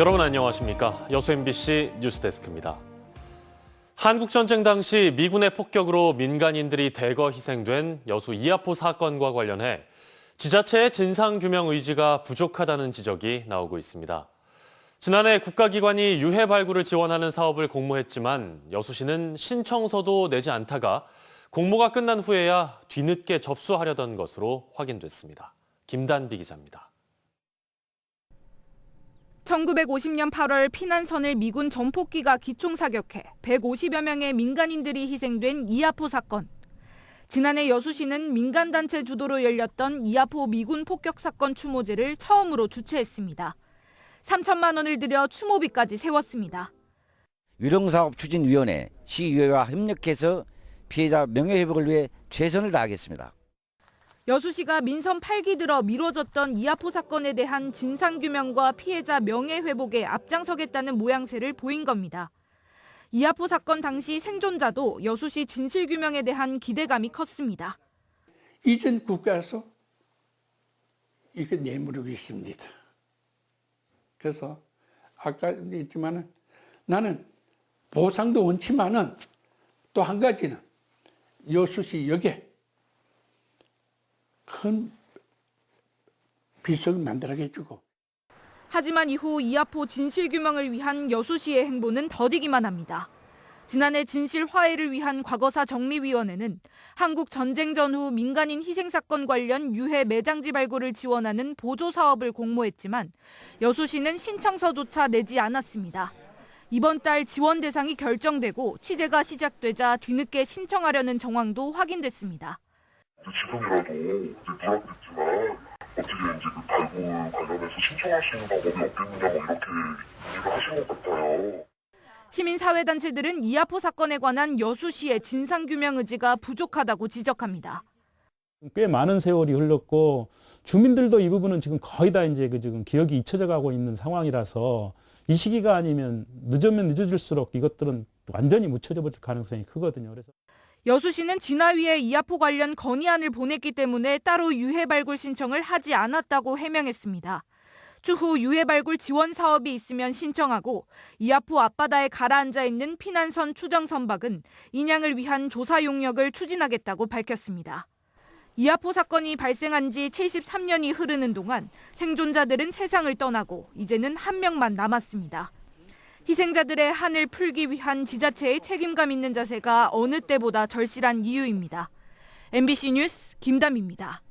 여러분 안녕하십니까? 여수 MBC 뉴스데스크입니다. 한국전쟁 당시 미군의 폭격으로 민간인들이 대거 희생된 여수 이하포 사건과 관련해 지자체의 진상규명 의지가 부족하다는 지적이 나오고 있습니다. 지난해 국가기관이 유해 발굴을 지원하는 사업을 공모했지만 여수시는 신청서도 내지 않다가 공모가 끝난 후에야 뒤늦게 접수하려던 것으로 확인됐습니다. 김단비 기자입니다. 1950년 8월 피난선을 미군 전폭기가 기총사격해 150여 명의 민간인들이 희생된 이하포 사건. 지난해 여수시는 민간단체 주도로 열렸던 이하포 미군 폭격 사건 추모제를 처음으로 주최했습니다. 3천만 원을 들여 추모비까지 세웠습니다. 유령사업추진위원회, 시의회와 협력해서 피해자 명예회복을 위해 최선을 다하겠습니다. 여수시가 민선 8기 들어 미뤄졌던 이하포 사건에 대한 진상규명과 피해자 명예회복에 앞장서겠다는 모양새를 보인 겁니다. 이하포 사건 당시 생존자도 여수시 진실규명에 대한 기대감이 컸습니다. 이전 국가에서 이거 내무르고 있습니다. 그래서 아까 했지만은 나는 보상도 원치만은 또 한 가지는 여수시 역에 큰 비석을 만들게 해주고. 하지만 이후 이하포 진실규명을 위한 여수시의 행보는 더디기만 합니다. 지난해 진실 화해를 위한 과거사 정리위원회는 한국 전쟁 전후 민간인 희생사건 관련 유해 매장지 발굴을 지원하는 보조 사업을 공모했지만 여수시는 신청서조차 내지 않았습니다. 이번 달 지원 대상이 결정되고 취재가 시작되자 뒤늦게 신청하려는 정황도 확인됐습니다. 지금이라도 누락됐지만 어떻게 이제 그 발굴 관련해서 신청할 수 있는 방법이 없겠느냐 이렇게 문의를 하신 것 같아요. 시민사회단체들은 이하포 사건에 관한 여수시의 진상규명 의지가 부족하다고 지적합니다. 꽤 많은 세월이 흘렀고 주민들도 이 부분은 지금 거의 다 이제 지금 기억이 잊혀져 가고 있는 상황이라서 이 시기가 아니면 늦으면 늦어질수록 이것들은 완전히 묻혀져 버릴 가능성이 크거든요. 그래서 여수시는 진화위에 이하포 관련 건의안을 보냈기 때문에 따로 유해 발굴 신청을 하지 않았다고 해명했습니다. 추후 유해 발굴 지원 사업이 있으면 신청하고 이하포 앞바다에 가라앉아 있는 피난선 추정 선박은 인양을 위한 조사 용역을 추진하겠다고 밝혔습니다. 이하포 사건이 발생한 지 73년이 흐르는 동안 생존자들은 세상을 떠나고 이제는 한 명만 남았습니다. 희생자들의 한을 풀기 위한 지자체의 책임감 있는 자세가 어느 때보다 절실한 이유입니다. MBC 뉴스 김담입니다.